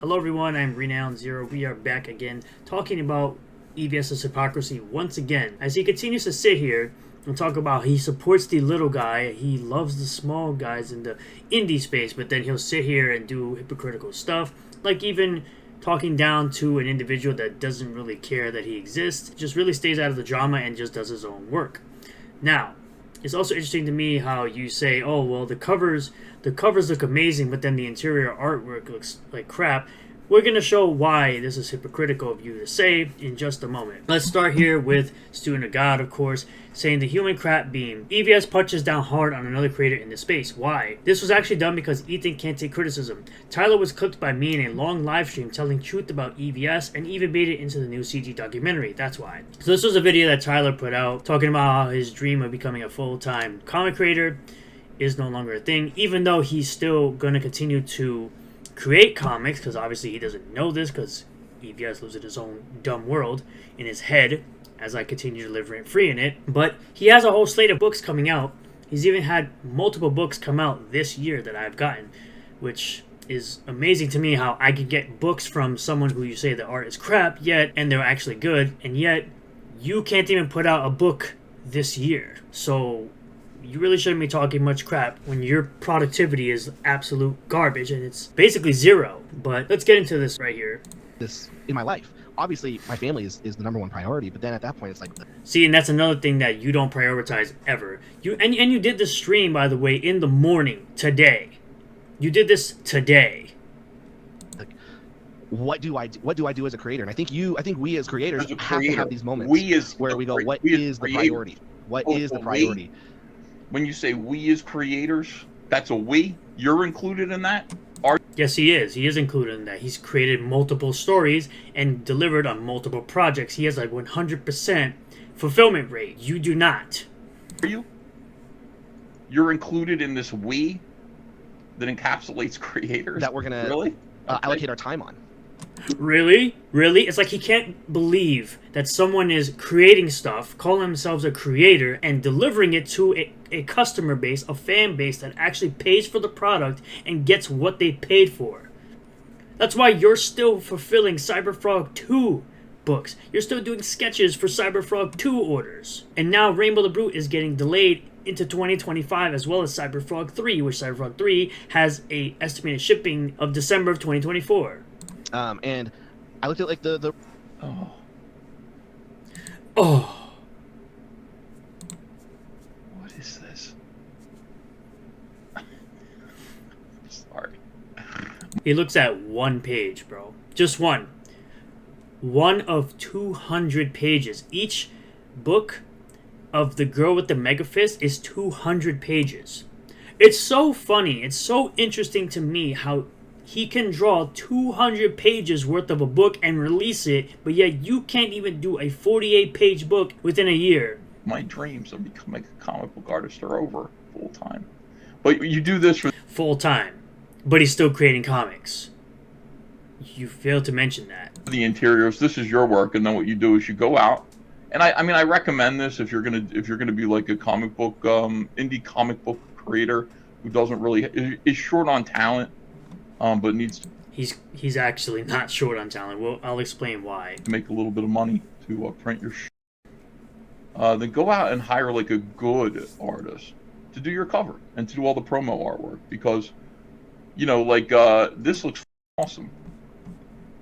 Hello everyone, I'm Renowned Zero. We are back again talking about EvS's hypocrisy once again. As he continues to sit here and talk about he supports the little guy, he loves the small guys in the indie space, but then he'll sit here and do hypocritical stuff, like even talking down to an individual that doesn't really care that he exists, just really stays out of the drama and just does his own work. Now, it's also interesting to me how you say, oh, well, the covers look amazing, but then the interior artwork looks like crap. We're going to show why this is hypocritical of you to say in just a moment. Let's start here with Student of God, of course, saying the human crap beam. EvS punches down hard on another creator in the space. Why? This was actually done because Ethan can't take criticism. Tyler was clipped by me in a long live stream telling truth about EvS and even made it into the new CG documentary. That's why. So this was a video that Tyler put out talking about how his dream of becoming a full-time comic creator is no longer a thing, even though he's still going to continue to create comics, because obviously he doesn't know this because EvS lives in his own dumb world in his head as I continue to live rent-free in it. But he has a whole slate of books coming out. He's even had multiple books come out this year that I've gotten, which is amazing to me how I could get books from someone who you say the art is crap, yet, and they're actually good, and yet you can't even put out a book this year. So you really shouldn't be talking much crap when your productivity is absolute garbage and it's basically zero. But let's get into this right here. This in my life. Obviously, my family is the number one priority, but then at that point, it's like... See, and that's another thing that you don't prioritize ever. And you did this stream, by the way, in the morning, today. You did this today. Like, what do I do as a creator? And I think we as creators have to have these moments where we go, what is the priority? What is the priority? When you say we as creators, that's a we? You're included in that? Yes, he is. He is included in that. He's created multiple stories and delivered on multiple projects. He has like 100% fulfillment rate. You do not. Are you? You're included in this we that encapsulates creators? That we're going to really? allocate our time on. Really? Really? It's like he can't believe that someone is creating stuff, calling themselves a creator, and delivering it to a customer base, a fan base that actually pays for the product and gets what they paid for. That's why you're still fulfilling Cyberfrog 2 books. You're still doing sketches for Cyberfrog 2 orders. And now Rainbow the Brute is getting delayed into 2025 as well as Cyberfrog 3, which Cyberfrog 3 has a estimated shipping of December of 2024. And I looked at like the Oh. What is this? Sorry. He looks at one page, bro. Just one. One of 200 pages. Each book of The Girl with the Mega Fist is 200 pages. It's so funny. It's so interesting to me how he can draw 200 pages worth of a book and release it, but yet you can't even do a 48-page book within a year. My dreams of becoming a comic book artist are over full-time. But you do this for... Full-time. But he's still creating comics. You failed to mention that. The interiors, this is your work, and then what you do is you go out, and I mean, I recommend this if you're gonna be like a comic book, indie comic book creator who doesn't really... is short on talent, but needs to... He's actually not short on talent. Well, I'll explain why. Make a little bit of money to print your then go out and hire like a good artist to do your cover and to do all the promo artwork, because, you know, like, this looks awesome.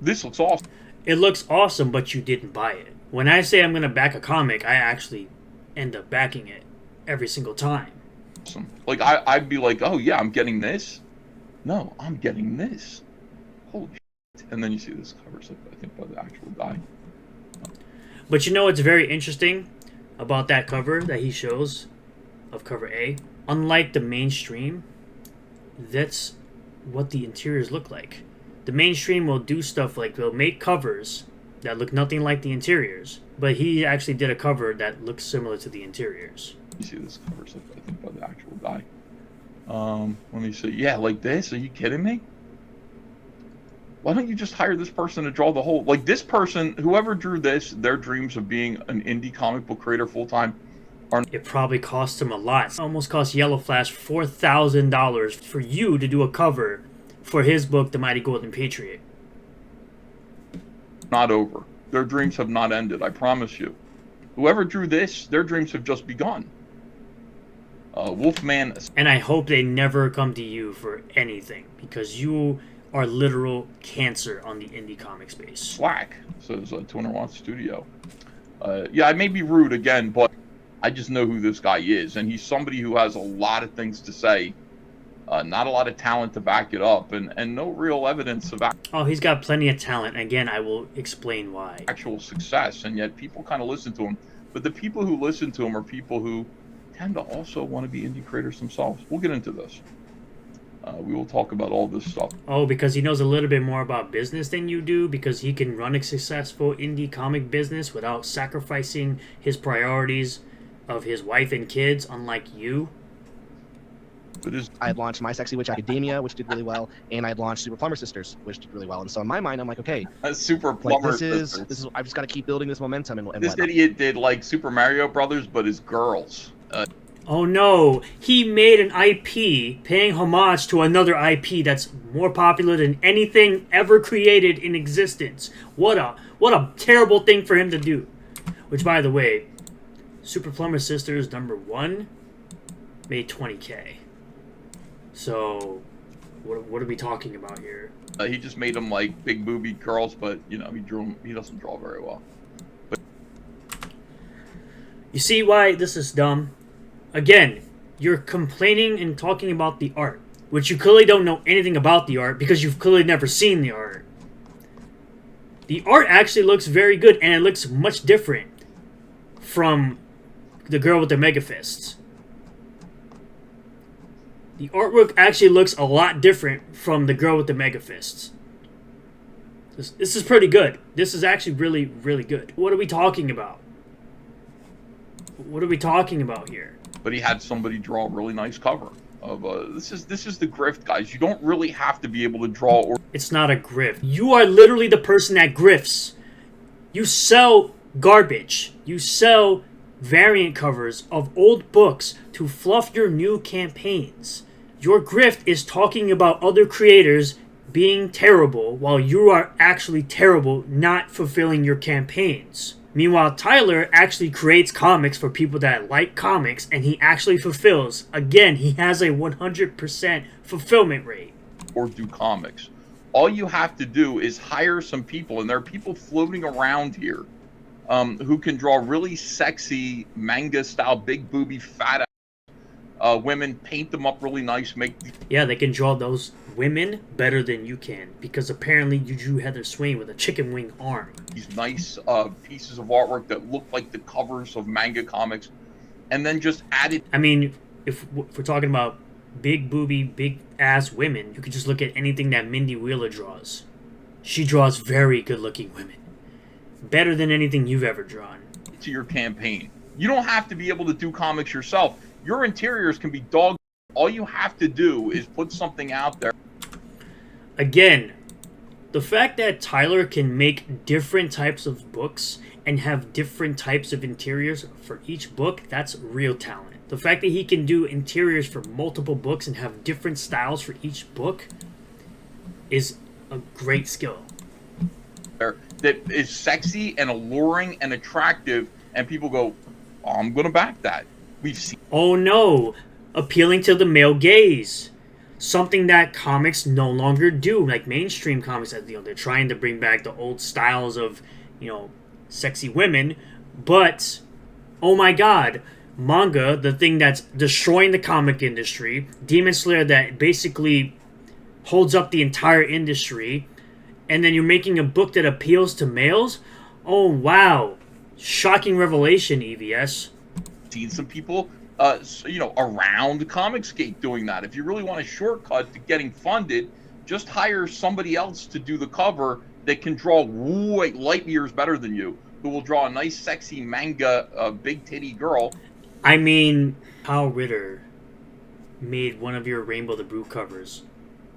This looks awesome. It looks awesome, but you didn't buy it. When I say I'm going to back a comic, I actually end up backing it every single time. Awesome. Like, I'd be like, oh yeah, I'm getting this. No, I'm getting this. Holy shit. And then you see this cover, so I think by the actual guy. But you know what's very interesting about that cover that he shows of cover A? Unlike the mainstream, that's what the interiors look like. The mainstream will do stuff like they'll make covers that look nothing like the interiors, but he actually did a cover that looks similar to the interiors. You see this cover, so I think by the actual guy. When he said, yeah, like this, are you kidding me? Why don't you just hire this person to draw the whole... Like, this person, whoever drew this, their dreams of being an indie comic book creator full-time are... It probably cost him a lot. It almost cost Yellow Flash $4,000 for you to do a cover for his book, The Mighty Golden Patriot. Not over. Their dreams have not ended, I promise you. Whoever drew this, their dreams have just begun. Wolfman. And I hope they never come to you for anything, because you are literal cancer on the indie comic space. Slack, says 200 Watt Studio. Yeah, I may be rude again, but I just know who this guy is, and he's somebody who has a lot of things to say, not a lot of talent to back it up, and no real evidence of oh, he's got plenty of talent. Again, I will explain why. Actual success, and yet people kind of listen to him. But the people who listen to him are people who tend to also want to be indie creators themselves. We'll get into this. We will talk about all this stuff. Oh, because he knows a little bit more about business than you do, because he can run a successful indie comic business without sacrificing his priorities of his wife and kids, unlike you. I had launched My Sexy Witch Academia, which did really well, and I had launched Super Plumber Sisters, which did really well. And so in my mind, I'm like, okay, Super Plumber Sisters. This is I've just got to keep building this momentum. And this idiot did like Super Mario Brothers, but as girls. Oh no, he made an IP paying homage to another IP that's more popular than anything ever created in existence. What a terrible thing for him to do. Which, by the way, Super Plumber Sisters #1 made 20K. So, what are we talking about here? He just made them like big booby girls, but you know he doesn't draw very well. But you see why this is dumb? Again, you're complaining and talking about the art, which you clearly don't know anything about the art because you've clearly never seen the art. The art actually looks very good, and it looks much different from the girl with the mega fists. The artwork actually looks a lot different from the girl with the mega fists. This is pretty good. This is actually really, really good. What are we talking about? What are we talking about here? But he had somebody draw a really nice cover of this is the grift, guys. You don't really have to be able to draw or it's not a grift. You are literally the person that grifts. You sell garbage. You sell variant covers of old books to fluff your new campaigns. Your grift is talking about other creators being terrible while you are actually terrible, not fulfilling your campaigns. Meanwhile, Tyler actually creates comics for people that like comics, and he actually fulfills. Again, he has a 100% fulfillment rate. Or do comics. All you have to do is hire some people, and there are people floating around here who can draw really sexy manga-style, big booby, fat women, paint them up really nice, Yeah, they can draw those women better than you can, because apparently you drew Heather Swain with a chicken wing arm. These nice pieces of artwork that look like the covers of manga comics, and then just add it. I mean, if we're talking about big booby, big ass women, you could just look at anything that Mindy Wheeler draws. She draws very good looking women. Better than anything you've ever drawn. To your campaign. You don't have to be able to do comics yourself. Your interiors can be dog. All you have to do is put something out there. Again, the fact that Tyler can make different types of books and have different types of interiors for each book, that's real talent. The fact that he can do interiors for multiple books and have different styles for each book is a great skill. That is sexy and alluring and attractive, and people go, oh, I'm going to back that. We've seen. Oh no, appealing to the male gaze. Something that comics no longer do, like mainstream comics. They're trying to bring back the old styles of, sexy women, but oh my god, manga, the thing that's destroying the comic industry, Demon Slayer that basically holds up the entire industry, and then you're making a book that appeals to males? Oh wow, shocking revelation, EvS. Seen some people around Comicsgate doing that. If you really want a shortcut to getting funded, just hire somebody else to do the cover that can draw light years better than you, who will draw a nice sexy manga big titty girl. I mean, Kyle Ritter made one of your Rainbow the Brute covers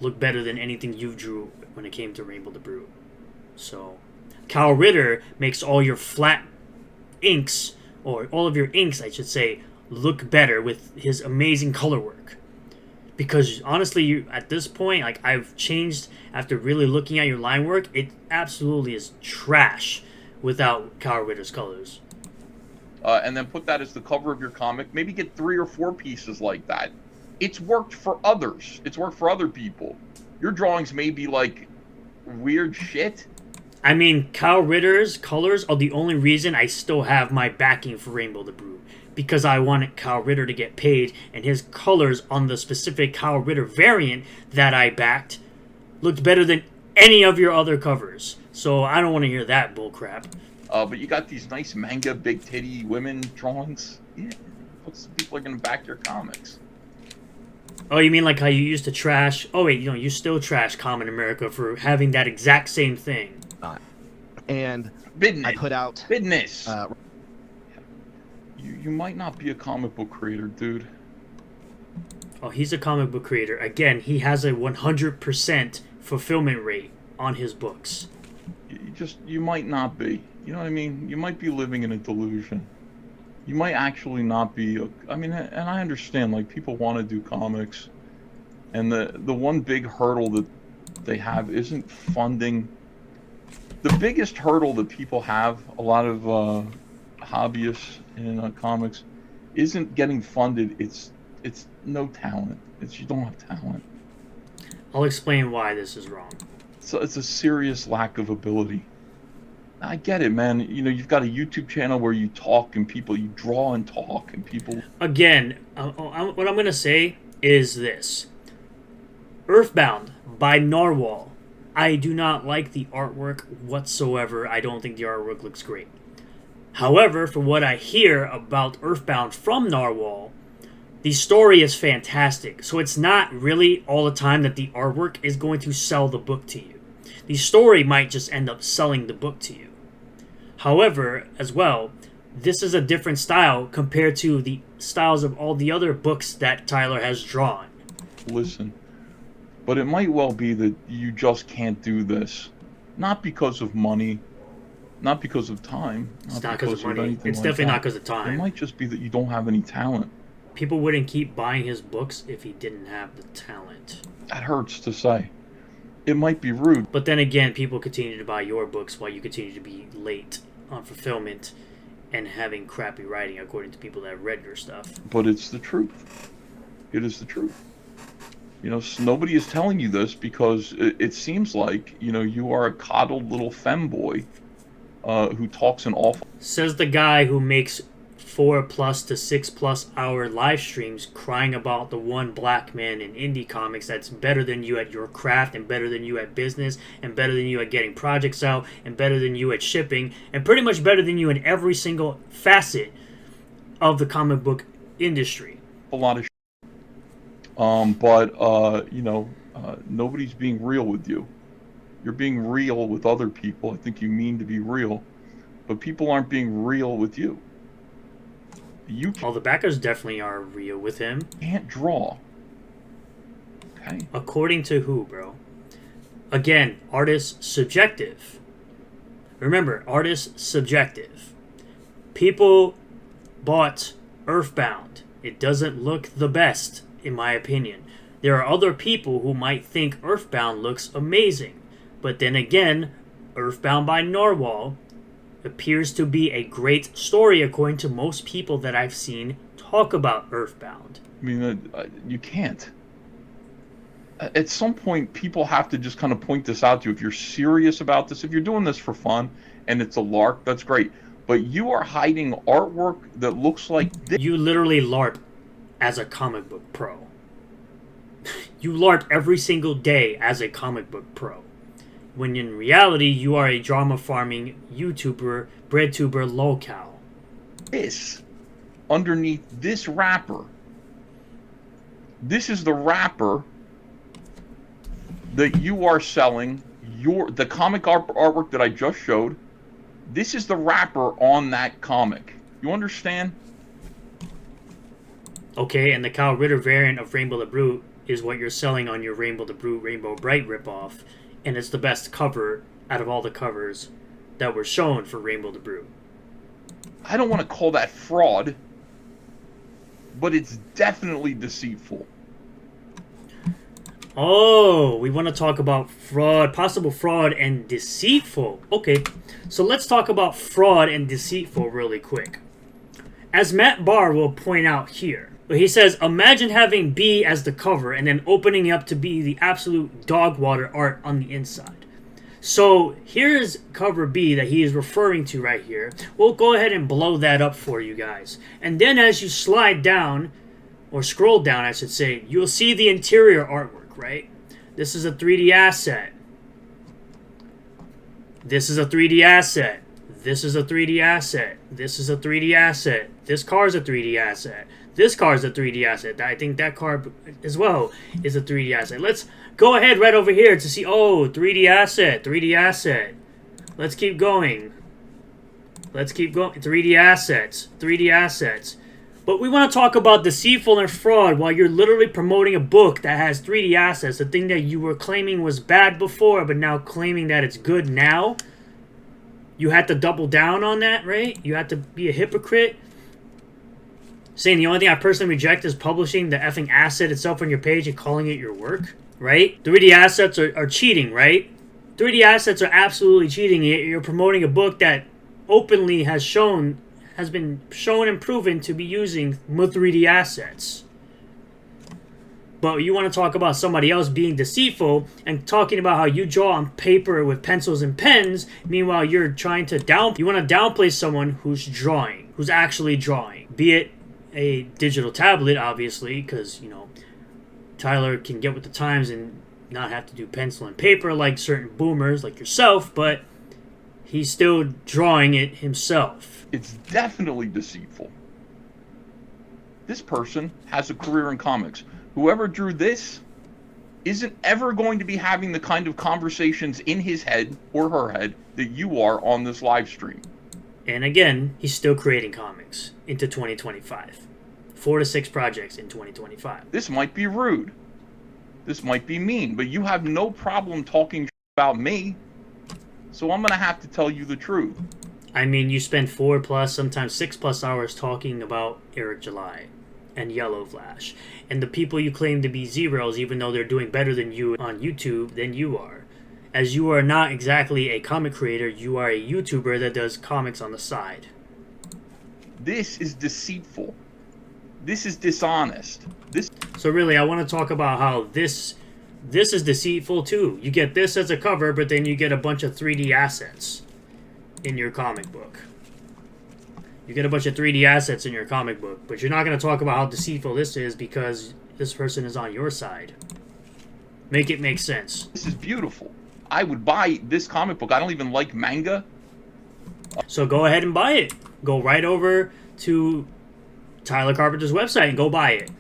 look better than anything you drew when it came to Rainbow the Brute. So Kyle Ritter makes all your flat inks, or all of your inks I should say, look better with his amazing color work. Because honestly, you at this point, like I've changed after really looking at your line work, it absolutely is trash without Kyle Ritter's colors. And then put that as the cover of your comic. Maybe get 3 or 4 pieces like that. It's worked for others. It's worked for other people. Your drawings may be like weird shit. I mean, Kyle Ritter's colors are the only reason I still have my backing for Rainbow the Brute. Because I wanted Kyle Ritter to get paid, and his colors on the specific Kyle Ritter variant that I backed looked better than any of your other covers. So I don't want to hear that bullcrap. But you got these nice manga, big titty women drawings. Yeah, people are going to back your comics. Oh, you mean like how you used to trash... Oh, wait, you still trash Common America for having that exact same thing. And Business. I put out... Business. You might not be a comic book creator, dude. Oh, he's a comic book creator. Again, he has a 100% fulfillment rate on his books. You might not be. You know what I mean? You might be living in a delusion. You might actually not be. I mean, and I understand, like, people want to do comics. And the one big hurdle that they have isn't funding. The biggest hurdle that people have, a lot of hobbyists in comics, isn't getting funded. It's no talent. You don't have talent. I'll explain why this is wrong. So it's a serious lack of ability. I get it, man. You've got a YouTube channel where you talk and you draw and talk and people. Again, what I'm gonna say is this: Earthbound by Narwhal. I do not like the artwork whatsoever. I don't think the artwork looks great. However, for what I hear about Earthbound from Narwhal, the story is fantastic. So it's not really all the time that the artwork is going to sell the book to you. The story might just end up selling the book to you. However, as well, this is a different style compared to the styles of all the other books that Tyler has drawn. Listen, but it might well be that you just can't do this. Not because of money, not because of time. It's not because of money. It's definitely not because of time. It might just be that you don't have any talent. People wouldn't keep buying his books if he didn't have the talent. That hurts to say. It might be rude. But then again, people continue to buy your books while you continue to be late on fulfillment and having crappy writing, according to people that have read your stuff. But it's the truth. It is the truth. Nobody is telling you this because it seems like, you are a coddled little femboy who talks an awful... Says the guy who makes 4+ to 6+ hour live streams crying about the one black man in indie comics that's better than you at your craft and better than you at business and better than you at getting projects out and better than you at shipping and pretty much better than you in every single facet of the comic book industry. A lot of nobody's being real with you. You're being real with other people. I think you mean to be real, but people aren't being real with you. The backers definitely are real with him. Can't draw. Okay. According to who, bro? Again, artist subjective. Remember, artist subjective. People bought Earthbound. It doesn't look the best, in my opinion. There are other people who might think Earthbound looks amazing. But then again, Earthbound by Narwhal appears to be a great story according to most people that I've seen talk about Earthbound. I mean, you can't. At some point, people have to just kind of point this out to you. If you're serious about this, if you're doing this for fun and it's a lark, that's great. But you are hiding artwork that looks like this. You literally LARP as a comic book pro. You LARP every single day as a comic book pro. When in reality, you are a drama farming YouTuber, breadtuber lolcow. This, underneath this wrapper, this is the wrapper that you are selling the comic artwork that I just showed. This is the wrapper on that comic. You understand? Okay, and the Kyle Ritter variant of Rainbow the Brute is what you're selling on your Rainbow the Brute, Rainbow Bright ripoff. And it's the best cover out of all the covers that were shown for Rainbow the Brute. I don't want to call that fraud, but it's definitely deceitful. Oh, we want to talk about fraud, possible fraud and deceitful. Okay, so let's talk about fraud and deceitful really quick. As Matt Barr will point out here, he says, imagine having B as the cover and then opening up to be the absolute dog water art on the inside. So here's cover B that he is referring to right here. We'll go ahead and blow that up for you guys. And then as you slide down, or scroll down I should say, you'll see the interior artwork, right? This is a 3D asset. This is a 3D asset. This is a 3D asset. This is a 3D asset. This car's a 3D asset. This car's a 3D asset. I think that car as well is a 3D asset. Let's go ahead right over here to see, oh, 3D asset, 3D asset. Let's keep going. Let's keep going. 3D assets, 3D assets. But we want to talk about deceitful and fraud while you're literally promoting a book that has 3D assets, the thing that you were claiming was bad before, but now claiming that it's good now. You had to double down on that, right? You had to be a hypocrite. Saying the only thing I personally reject is publishing the effing asset itself on your page and calling it your work, right? 3D assets are cheating, right? 3D assets are absolutely cheating. You're promoting a book that openly has been shown and proven to be using 3D assets. But you want to talk about somebody else being deceitful and talking about how you draw on paper with pencils and pens. Meanwhile, you're trying to you want to downplay someone who's drawing, who's actually drawing. Be it a digital tablet, obviously, because, you know, Tyler can get with the times and not have to do pencil and paper like certain boomers like yourself, but he's still drawing it himself. It's definitely deceitful. This person has a career in comics. Whoever drew this isn't ever going to be having the kind of conversations in his head or her head that you are on this live stream. And again, he's still creating comics into 2025. 4 to 6 projects in 2025. This might be rude. This might be mean, but you have no problem talking about me. So I'm going to have to tell you the truth. I mean, you spend 4+, sometimes 6+ hours talking about Eric July and Yellow Flash. And the people you claim to be zeros, even though they're doing better than you on YouTube than you are. As you are not exactly a comic creator, you are a YouTuber that does comics on the side. This is deceitful. This is dishonest. So really, I want to talk about how this is deceitful too. You get this as a cover, but then you get a bunch of 3D assets in your comic book. You get a bunch of 3D assets in your comic book, but you're not going to talk about how deceitful this is because this person is on your side. Make it make sense. This is beautiful. I would buy this comic book. I don't even like manga. So go ahead and buy it. Go right over to Tyler Carpenter's website and go buy it.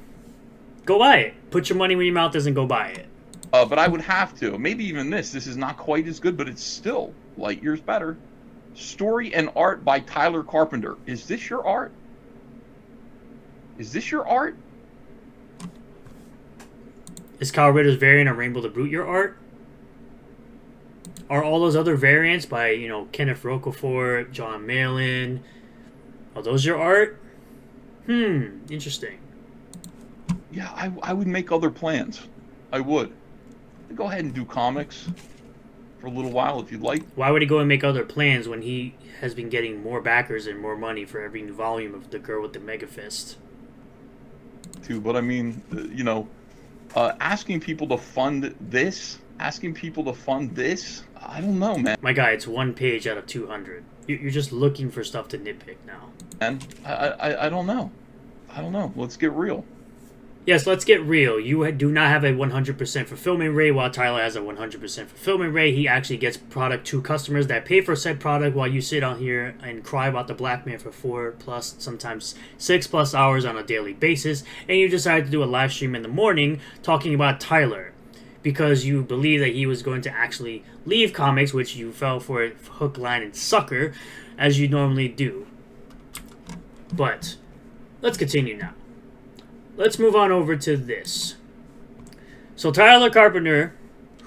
Go buy it. Put your money where your mouth is and go buy it. But I would have to. Maybe even this. This is not quite as good, but it's still light years better. Story and art by Tyler Carpenter. Is this your art? Is this your art? Is Kyle Ritter's variant of Rainbow the Brute your art? Are all those other variants by, you know, Kenneth Rocafort, John Malin, are those your art? Interesting. Yeah, I would make other plans. I would. I'd go ahead and do comics for a little while if you'd like. Why would he go and make other plans when he has been getting more backers and more money for every new volume of The Girl with the Mega Fist? Too, but I mean, you know, asking people to fund this, I don't know, man. My guy, it's 1 page out of 200. You're just looking for stuff to nitpick now. And I don't know. Let's get real. Yes, let's get real. You do not have a 100% fulfillment rate, while Tyler has a 100% fulfillment rate. He actually gets product to customers that pay for said product while you sit on here and cry about the black man for 4+, sometimes 6+ hours on a daily basis. And you decide to do a live stream in the morning talking about Tyler because you believe that he was going to actually leave comics, which you fell for it hook, line, and sucker, as you normally do. But let's continue now. Let's move on over to this. So Tyler Carpenter,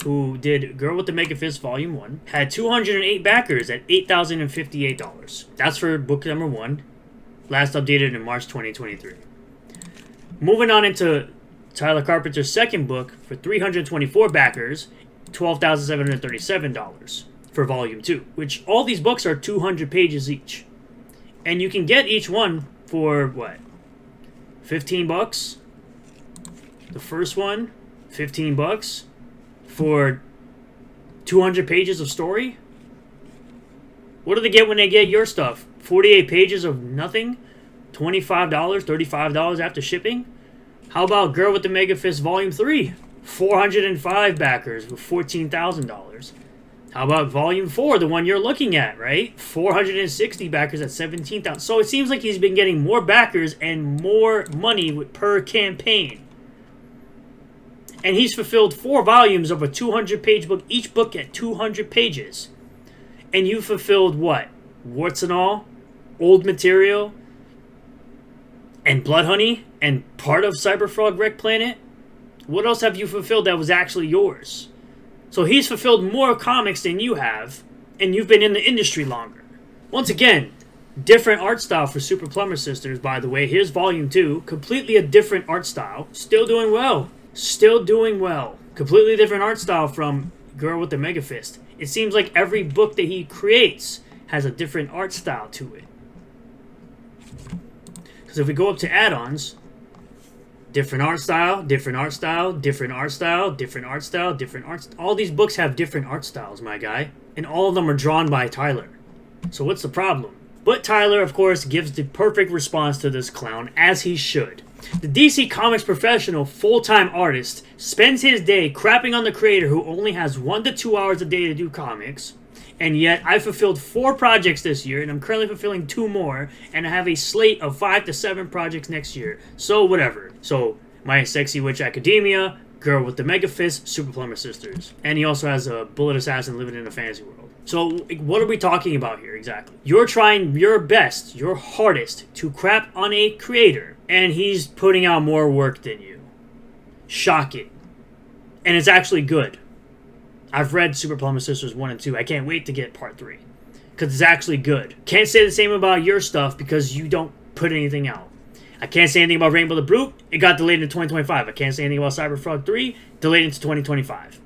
who did Girl with the Mega Fist Volume 1, had 208 backers at $8,058. That's for book number 1, last updated in March 2023. Moving on into Tyler Carpenter's second book for 324 backers, $12,737 for volume 2, which all these books are 200 pages each. And you can get each one for what? 15 bucks? The first one, 15 bucks for 200 pages of story? What do they get when they get your stuff? 48 pages of nothing? $25, $35 after shipping? How about Girl with the Mega Fist Volume 3? 405 backers with $14,000. How about Volume 4, the one you're looking at, right? 460 backers at $17,000. So it seems like he's been getting more backers and more money per campaign. And he's fulfilled 4 volumes of a 200-page book, each book at 200 pages. And you fulfilled what? Warts and All? Old Material? And Blood Honey? And part of Cyberfrog Wreck Planet? What else have you fulfilled that was actually yours? So he's fulfilled more comics than you have, and you've been in the industry longer. Once again, different art style for Super Plumber Sisters, by the way. Here's Volume 2. Completely a different art style. Still doing well. Still doing well. Completely different art style from Girl with the Mega Fist. It seems like every book that he creates has a different art style to it. Because if we go up to add-ons, different art style, different art style, different art style, different art style, different art style. All these books have different art styles, my guy. And all of them are drawn by Tyler. So what's the problem? But Tyler, of course, gives the perfect response to this clown, as he should. The DC Comics professional full-time artist spends his day crapping on the creator who only has 1 to 2 hours a day to do comics. And yet, I fulfilled 4 projects this year, and I'm currently fulfilling 2 more, and I have a slate of 5 to 7 projects next year. So, whatever. So, My Sexy Witch Academia, Girl with the Mega Fist, Super Plumber Sisters. And he also has a Bullet Assassin living in a fantasy world. So, what are we talking about here exactly? You're trying your best, your hardest, to crap on a creator, and he's putting out more work than you. Shocking. And it's actually good. I've read Super Plumber Sisters 1 and 2. I can't wait to get part 3. Because it's actually good. Can't say the same about your stuff because you don't put anything out. I can't say anything about Rainbow the Brute. It got delayed into 2025. I can't say anything about Cyberfrog 3. Delayed into 2025.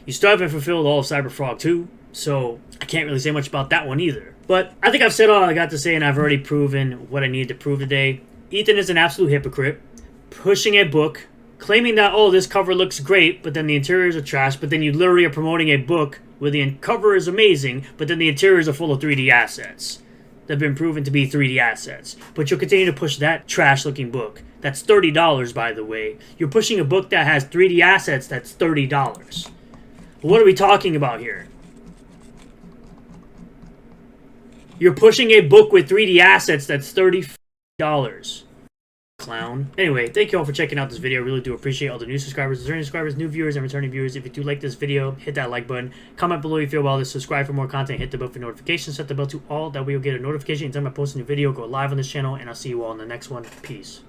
You still haven't fulfilled all of Cyberfrog 2. So I can't really say much about that one either. But I think I've said all I got to say, and I've already proven what I needed to prove today. Ethan is an absolute hypocrite. Pushing a book, claiming that, oh, this cover looks great, but then the interiors are trash, but then you literally are promoting a book where the cover is amazing, but then the interiors are full of 3D assets that have been proven to be 3D assets. But you'll continue to push that trash-looking book. That's $30, by the way. You're pushing a book that has 3D assets that's $30. What are we talking about here? You're pushing a book with 3D assets that's $30. Clown. Anyway, thank you all for checking out this video. I really do appreciate all the new subscribers, returning subscribers, new viewers, and returning viewers. If you do like this video, hit that like button. Comment below if you feel about this. Subscribe for more content. Hit the bell for notifications. Set the bell to all. That way you'll get a notification anytime I post a new video. Go live on this channel, and I'll see you all in the next one. Peace.